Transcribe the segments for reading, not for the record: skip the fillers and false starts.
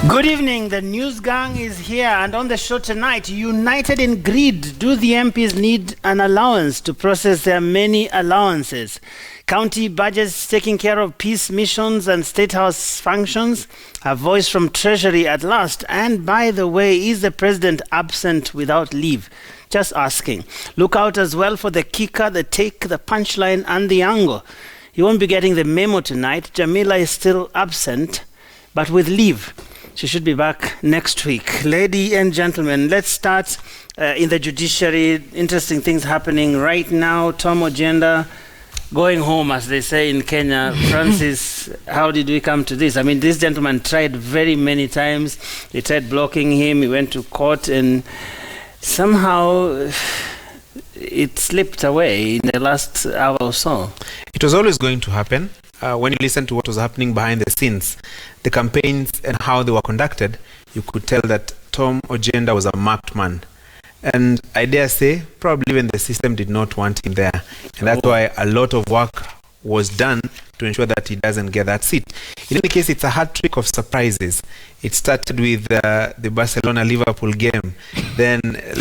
Good evening. The news gang is here, and on the show tonight, united in greed, do the MPs need an allowance to process their many allowances? County budgets taking care of peace missions and State House functions? A voice from Treasury at last. And by the way, is the President absent without leave? Just asking. Look out as well for the kicker, the take, the punchline, and the angle. You won't be getting the memo tonight. Jamila is still absent, but with leave. She should be back next week. Ladies and gentlemen, let's start in the judiciary. Interesting things happening right now. Tom Ojienda going home, as they say in Kenya. Francis, how did we come to this? I mean, this gentleman tried very many times. They tried blocking him. He went to court, and somehow it slipped away in the last hour or so. It was always going to happen. When you listen to what was happening behind the scenes, the campaigns and how they were conducted, you could tell that Tom Ojienda was a marked man. And I dare say, probably even the system did not want him there. And that's why a lot of work was done to ensure that he doesn't get that seat. In any case, it's a hat trick of surprises. It started with the Barcelona-Liverpool game. Then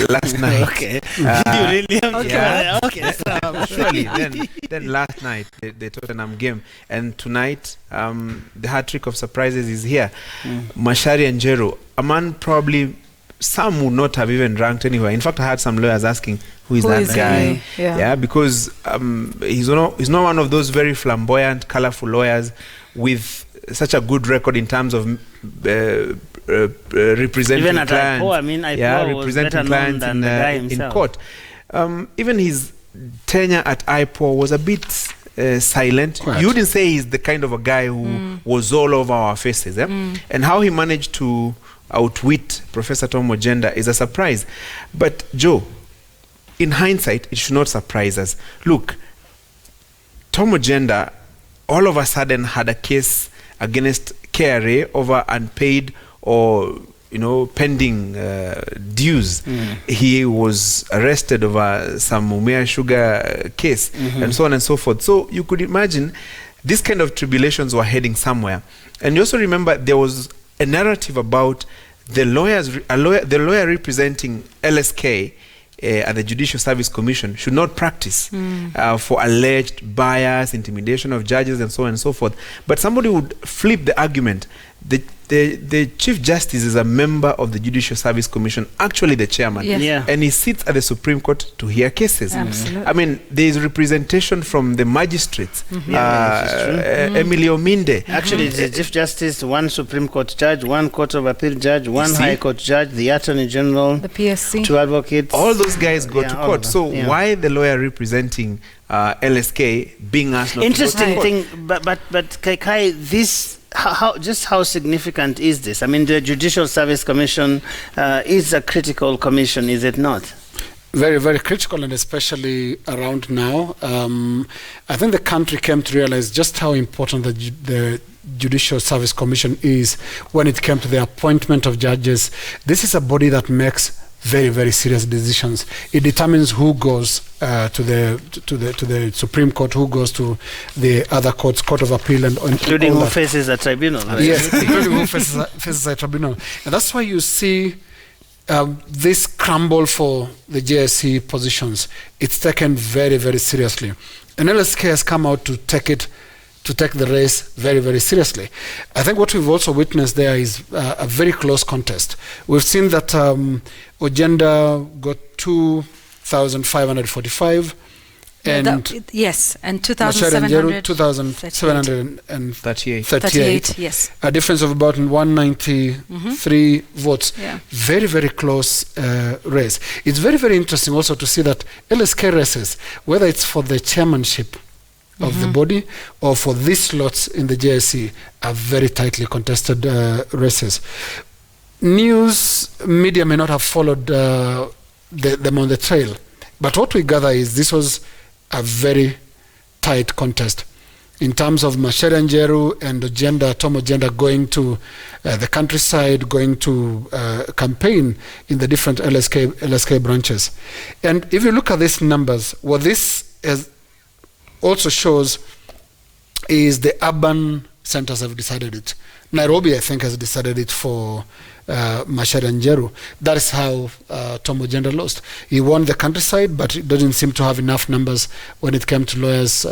last night... Okay. You really have okay. Surely. Then last night, the Tottenham game. And tonight, the hat trick of surprises is here. Macharia Njeru, a man probably some would not have even ranked anywhere. In fact, I had some lawyers asking, who is that guy? Yeah, because he's not one of those very flamboyant, colorful lawyers with such a good record in terms of representing even at clients. IPOA, I mean, IPOA representing clients than the guy himself. in court. Even his tenure at IPOA was a bit silent. Right. You wouldn't say he's the kind of a guy who was all over our faces. And how he managed to outwit Professor Tom Ojienda is a surprise. But Joe, in hindsight, it should not surprise us. Look, Tom Ojienda all of a sudden had a case against KRA over unpaid or pending dues. He was arrested over some Mumia sugar case and so on and so forth. So you could imagine these kind of tribulations were heading somewhere. And you also remember there was a narrative about the lawyer representing LSK at the Judiciary Service Commission should not practice for alleged bias, intimidation of judges, and so on and so forth. But somebody would flip the argument. The Chief Justice is a member of the Judiciary Service Commission, actually the chairman, and he sits at the Supreme Court to hear cases. I mean, there is representation from the magistrates. Emily Ominde. Actually, the Chief Justice, one Supreme Court judge, one Court of Appeal judge, one High Court judge, the Attorney General, the PSC, two advocates. All those guys go to court. So why the lawyer representing LSK being asked not interesting to go to court? thing, but Kai, this. How significant is this? I mean, the Judicial Service Commission is a critical commission, is it not? Very, very critical, and especially around now. I think the country came to realize just how important the Judicial Service Commission is when it came to the appointment of judges. This is a body that makes very, very serious decisions. It determines who goes to the Supreme Court, who goes to the other courts, Court of Appeal, and including who faces a tribunal. Right? Yes, including who faces a tribunal, and that's why you see this crumble for the JSC positions. It's taken very, very seriously, and LSK has come out to take the race very, very seriously. I think what we've also witnessed there is a very close contest. We've seen that Ojienda got 2,545, and and 2,738. Yes, a difference of about 193 votes. Very, very close race. It's very, very interesting also to see that LSK races, whether it's for the chairmanship of the body or for these slots in the JSC, are very tightly contested races. News media may not have followed them on the trail, but what we gather is this was a very tight contest in terms of Macharia Njeru and Tom Ojienda going to the countryside, going to campaign in the different LSK branches. And if you look at these numbers, what this also shows is the urban centers have decided it. Nairobi, I think, has decided it for Macharia Njeru. That is how Tom Ojienda lost. He won the countryside, but it doesn't seem to have enough numbers when it came to lawyers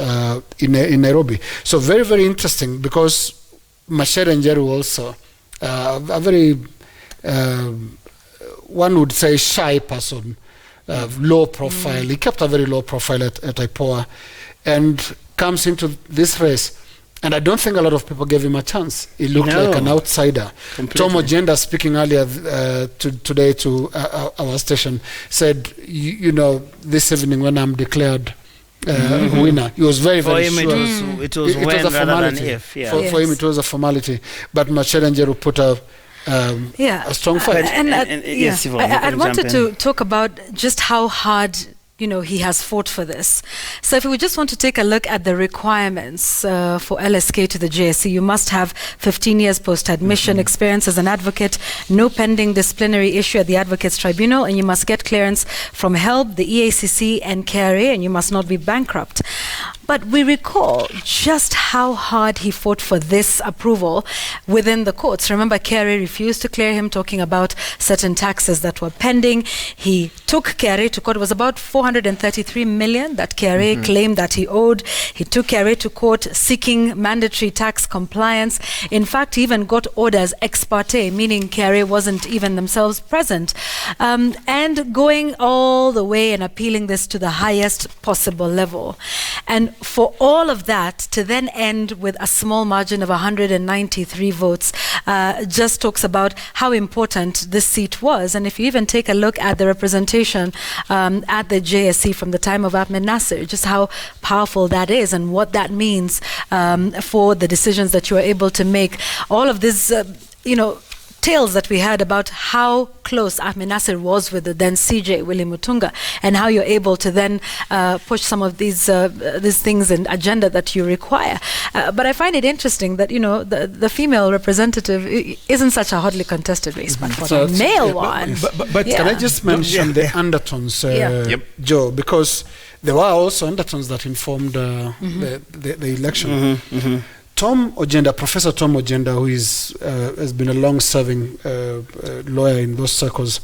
in Nairobi. So very, very interesting, because Macharia Njeru also, a very, one would say, shy person, low profile. He kept a very low profile at IPOA, and comes into this race. And I don't think a lot of people gave him a chance. He looked like an outsider. Completely. Tom Ojienda, speaking earlier today to our station, said, you know, this evening when I'm declared winner, he was very, very sure. It was when a formality. If, yeah. For him, it was a formality. But Macharia Njeru put a strong fight. Yes, Yvonne, I wanted to talk about just how hard he has fought for this. So if we just want to take a look at the requirements for LSK to the JSC, you must have 15 years post-admission experience as an advocate, no pending disciplinary issue at the Advocates Tribunal, and you must get clearance from HELB, the EACC, and KRA, and you must not be bankrupt. But we recall just how hard he fought for this approval within the courts. Remember, KRA refused to clear him, talking about certain taxes that were pending. He took KRA to court. It was about 433 million that KRA claimed that he owed. He took KRA to court seeking mandatory tax compliance. In fact, he even got orders ex parte, meaning KRA wasn't even themselves present. And going all the way and appealing this to the highest possible level. And for all of that to then end with a small margin of 193 votes just talks about how important this seat was. And if you even take a look at the representation at the JSC from the time of Ahmed Nasser, just how powerful that is and what that means for the decisions that you are able to make. All of this, tales that we had about how close Ahmed Nasser was with the then CJ, Willie Mutunga, and how you're able to then push some of these things and agenda that you require. But I find it interesting that, the female representative isn't such a hotly contested race, but for the male one. But can I just mention the undertones, Joe, because there were also undertones that informed the election. Tom Ojienda, Professor Tom Ojienda, who has been a long-serving lawyer in those circles,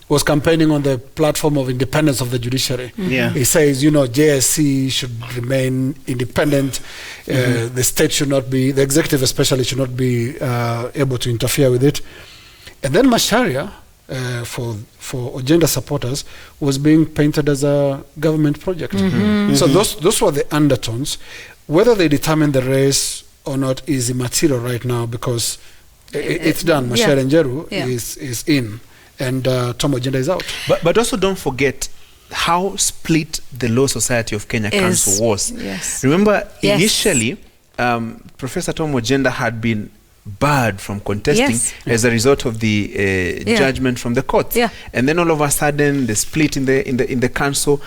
was campaigning on the platform of independence of the judiciary. He says, JSC should remain independent. The state should not be, the executive especially, should not be able to interfere with it. And then Macharia, for Ojienda supporters, was being painted as a government project. So those were the undertones. Whether they determine the race or not is immaterial right now, because it's done. Macharia Njeru is in, and Tom Ojienda is out. But also don't forget how split the Law Society of Kenya Council was. Remember, initially, Professor Tom Ojienda had been barred from contesting as a result of the judgment from the courts. And then all of a sudden, the split in the council.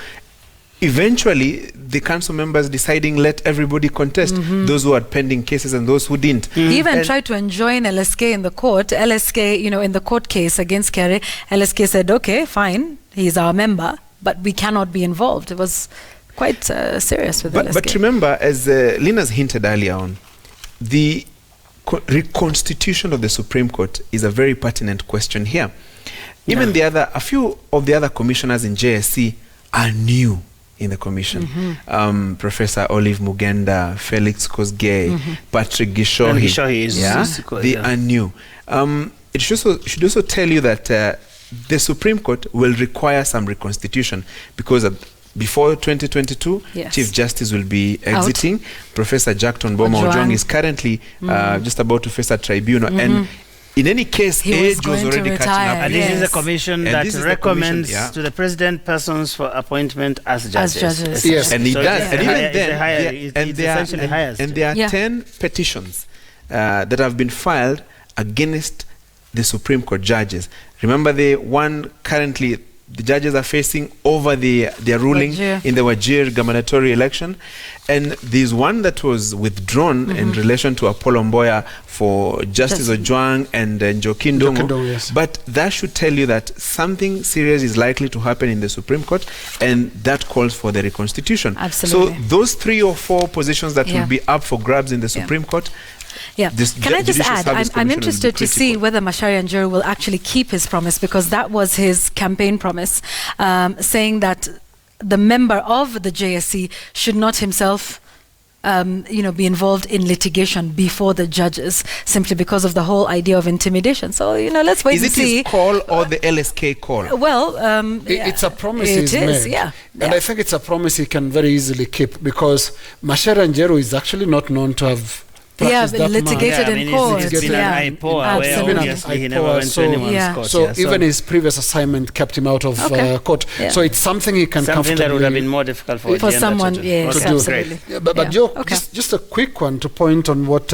Eventually, the council members deciding let everybody contest, those who had pending cases and those who didn't. He even tried to enjoin LSK in the court. LSK, in the court case against KRA, LSK said, okay, fine, he's our member, but we cannot be involved. It was quite serious with LSK. But remember, as Lina's hinted earlier on, the reconstitution of the Supreme Court is a very pertinent question here. Even a few of the other commissioners in JSC are new in the commission. Professor Olive Mugenda, Felix Kosgei, Patrick Gishohi. They are new. It should also tell you that the Supreme Court will require some reconstitution, because before 2022, Chief Justice will be exiting. Professor Jackton Boma Ojwang is currently just about to face a tribunal. And in any case, age was already catching up. And this is a commission that recommends to the president persons for appointment as judges. Yes, and he does. And even then, there are 10 petitions that have been filed against the Supreme Court judges. Remember, the one currently the judges are facing over their ruling in the Wajir gubernatorial election, and there's one that was withdrawn in relation to Apollo Mboya for Justice Ojwang and Njoki Ndung'u. But that should tell you that something serious is likely to happen in the Supreme Court, and that calls for the reconstitution. Absolutely. So those 3 or 4 positions that will be up for grabs in the Supreme Court, Yeah. Can I just Judicial add, Service I'm Commission will be interested to see critical. whether Macharia Njeru will actually keep his promise, because that was his campaign promise, saying that the member of the JSC should not himself be involved in litigation before the judges, simply because of the whole idea of intimidation. So, let's wait Is and it see. his call or the LSK call? Well, it's a promise it he's is, made. yeah. And I think it's a promise he can very easily keep, because Macharia Njeru is actually not known to have practiced that litigated in court. It's been an IPOA, where Absolutely. obviously he never went to anyone's court. So yeah, even his previous assignment kept him out of court. Yeah. So it's something he can something comfortably... that would have been more difficult for Ojienda someone, to do. yes, Okay, absolutely. great. Yeah, but Joe, just a quick one to point on what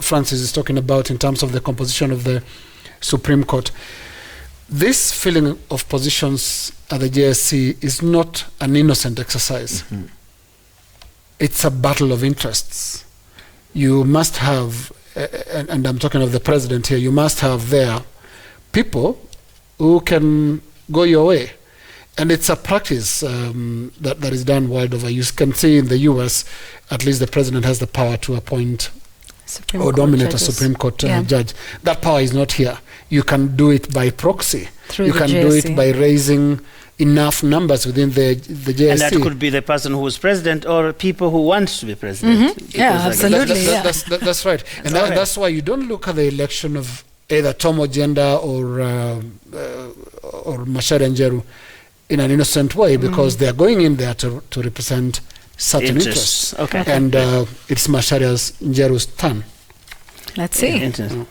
Francis is talking about in terms of the composition of the Supreme Court. This filling of positions at the JSC is not an innocent exercise. Mm-hmm. It's a battle of interests. You must have, and I'm talking of the president here, you must have there people who can go your way. And it's a practice that is done world over. You can see in the US, at least the president has the power to appoint or nominate a Supreme Court judge. That power is not here. You can do it by proxy. Through you the can JSC. do it by raising enough numbers within the JSC. And that could be the person who is president or people who want to be president. Mm-hmm. Yeah, absolutely. That's right. And that's why you don't look at the election of either Tom Ojienda or Macharia Njeru in an innocent way, because they're going in there to represent certain interests. Okay. And it's Macharia Njeru's turn. Let's see. Interesting.